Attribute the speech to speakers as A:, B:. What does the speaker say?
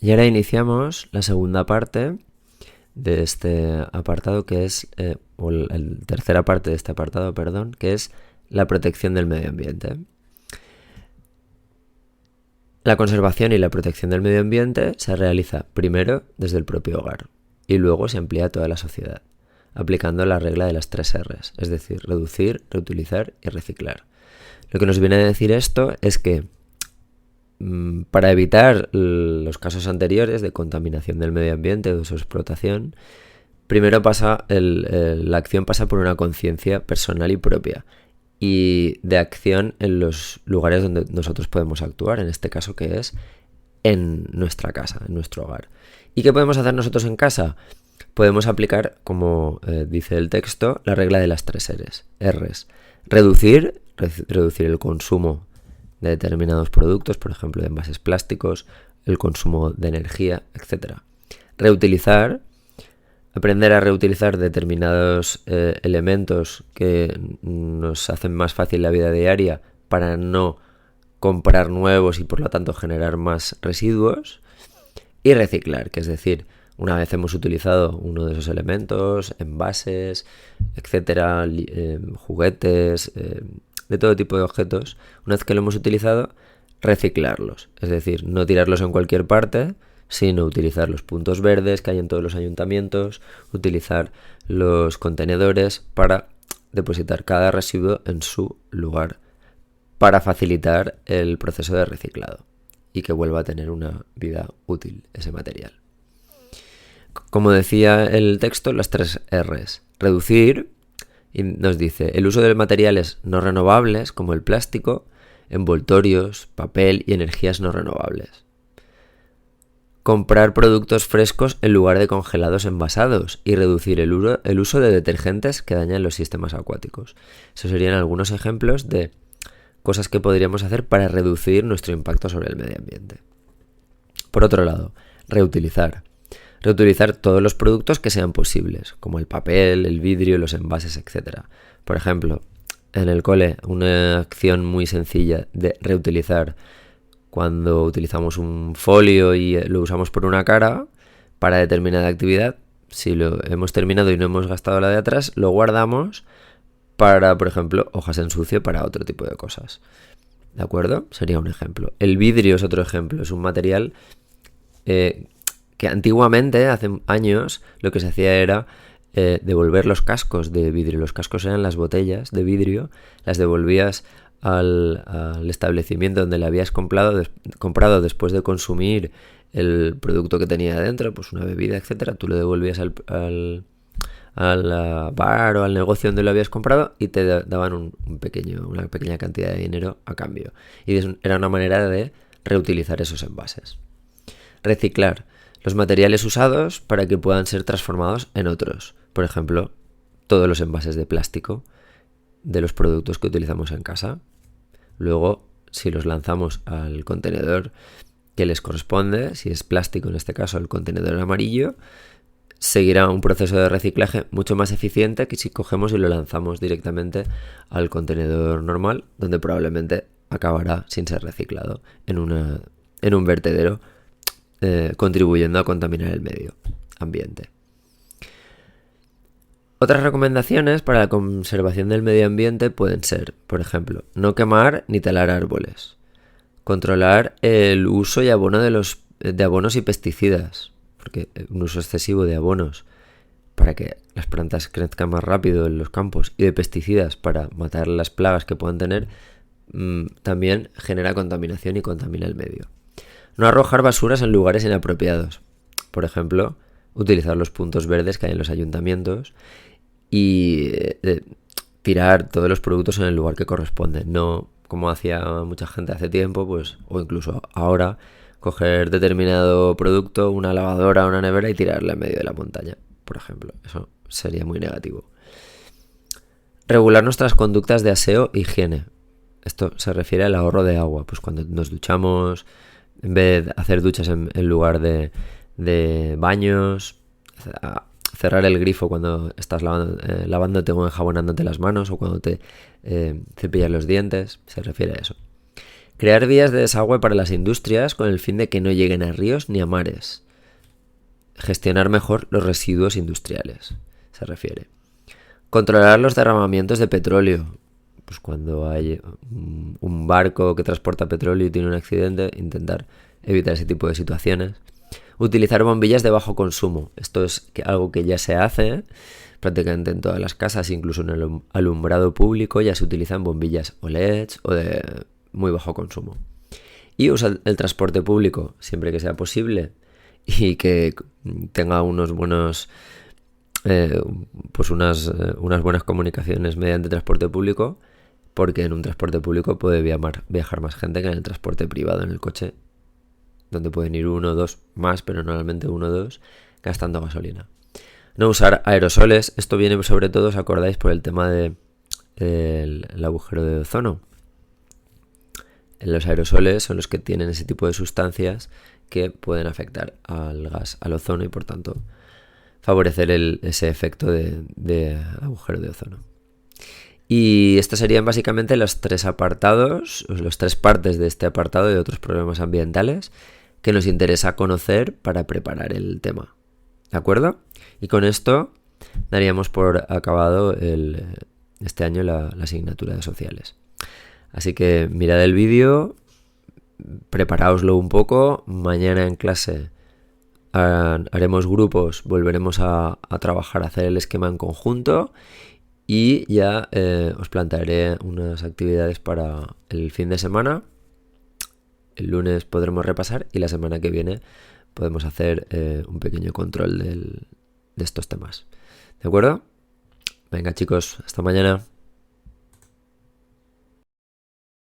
A: Y ahora iniciamos la segunda parte de este apartado que es, o la tercera parte de este apartado, perdón, que es la protección del medio ambiente. La conservación y la protección del medio ambiente se realiza primero desde el propio hogar y luego se amplía a toda la sociedad, aplicando la regla de las 3 Rs, es decir, reducir, reutilizar y reciclar. Lo que nos viene a decir esto es que para evitar los casos anteriores de contaminación del medio ambiente o de su explotación, primero la acción pasa por una conciencia personal y propia y de acción en los lugares donde nosotros podemos actuar, en este caso que es en nuestra casa, en nuestro hogar. ¿Y qué podemos hacer nosotros en casa? Podemos aplicar, como dice el texto, la regla de las 3 Rs. Reducir el consumo de determinados productos, por ejemplo, de envases plásticos, el consumo de energía, etc. Reutilizar, aprender a reutilizar determinados elementos que nos hacen más fácil la vida diaria para no comprar nuevos y por lo tanto generar más residuos. Y reciclar, que es decir, una vez hemos utilizado uno de esos elementos, envases, etcétera, juguetes, de todo tipo de objetos, una vez que lo hemos utilizado, reciclarlos. Es decir, no tirarlos en cualquier parte, sino utilizar los puntos verdes que hay en todos los ayuntamientos, utilizar los contenedores para depositar cada residuo en su lugar, para facilitar el proceso de reciclado y que vuelva a tener una vida útil ese material. Como decía el texto, las 3 Rs. Reducir, y nos dice, el uso de materiales no renovables como el plástico, envoltorios, papel y energías no renovables. Comprar productos frescos en lugar de congelados envasados y reducir el uso de detergentes que dañan los sistemas acuáticos. Esos serían algunos ejemplos de cosas que podríamos hacer para reducir nuestro impacto sobre el medio ambiente. Por otro lado, reutilizar. Reutilizar todos los productos que sean posibles, como el papel, el vidrio, los envases, etc. Por ejemplo, en el cole, una acción muy sencilla de reutilizar cuando utilizamos un folio y lo usamos por una cara para determinada actividad, si lo hemos terminado y no hemos gastado la de atrás, lo guardamos para, por ejemplo, hojas en sucio para otro tipo de cosas. ¿De acuerdo? Sería un ejemplo. El vidrio es otro ejemplo. Es un material que antiguamente, hace años, lo que se hacía era devolver los cascos de vidrio. Los cascos eran las botellas de vidrio, las devolvías al establecimiento donde le habías comprado después de consumir el producto que tenía adentro, pues una bebida, etcétera. Tú lo devolvías al bar o al negocio donde lo habías comprado y te daban una pequeña cantidad de dinero a cambio. Y era una manera de reutilizar esos envases. Reciclar los materiales usados para que puedan ser transformados en otros. Por ejemplo, todos los envases de plástico de los productos que utilizamos en casa. Luego, si los lanzamos al contenedor que les corresponde, si es plástico en este caso, el contenedor amarillo, seguirá un proceso de reciclaje mucho más eficiente que si cogemos y lo lanzamos directamente al contenedor normal, donde probablemente acabará sin ser reciclado en un vertedero, contribuyendo a contaminar el medio ambiente. Otras recomendaciones para la conservación del medio ambiente pueden ser, por ejemplo, no quemar ni talar árboles, controlar el uso y abono de abonos y pesticidas, porque un uso excesivo de abonos para que las plantas crezcan más rápido en los campos y de pesticidas para matar las plagas que puedan tener, también genera contaminación y contamina el medio. No arrojar basuras en lugares inapropiados. Por ejemplo, utilizar los puntos verdes que hay en los ayuntamientos y tirar todos los productos en el lugar que corresponde. No como hacía mucha gente hace tiempo, pues, o incluso ahora, coger determinado producto, una lavadora o una nevera y tirarla en medio de la montaña, por ejemplo. Eso sería muy negativo. Regular nuestras conductas de aseo e higiene. Esto se refiere al ahorro de agua. Pues cuando nos duchamos, en vez de hacer duchas en lugar de baños, cerrar el grifo cuando estás lavándote o enjabonándote las manos, o cuando te cepillas los dientes, se refiere a eso. Crear vías de desagüe para las industrias con el fin de que no lleguen a ríos ni a mares. Gestionar mejor los residuos industriales, se refiere. Controlar los derramamientos de petróleo. Pues cuando hay un barco que transporta petróleo y tiene un accidente, intentar evitar ese tipo de situaciones. Utilizar bombillas de bajo consumo. Esto es algo que ya se hace prácticamente en todas las casas, incluso en el alumbrado público ya se utilizan bombillas OLEDs o de muy bajo consumo. Y usa el transporte público siempre que sea posible y que tenga unos buenos unas buenas comunicaciones mediante transporte público, porque en un transporte público puede viajar más gente que en el transporte privado, en el coche, donde pueden ir uno o dos más, pero normalmente uno o dos, gastando gasolina. No usar aerosoles. Esto viene sobre todo, ¿os acordáis? Por el tema del agujero de ozono. Los aerosoles son los que tienen ese tipo de sustancias que pueden afectar al gas, al ozono, y por tanto favorecer ese efecto de agujero de ozono. Y estos serían básicamente los tres apartados, las tres partes de este apartado de otros problemas ambientales que nos interesa conocer para preparar el tema. ¿De acuerdo? Y con esto daríamos por acabado este año la asignatura de sociales. Así que mirad el vídeo, preparaoslo un poco. Mañana en clase haremos grupos, volveremos a trabajar, a hacer el esquema en conjunto y ya os plantearé unas actividades para el fin de semana. El lunes podremos repasar y la semana que viene podemos hacer un pequeño control de estos temas. ¿De acuerdo? Venga chicos, hasta mañana.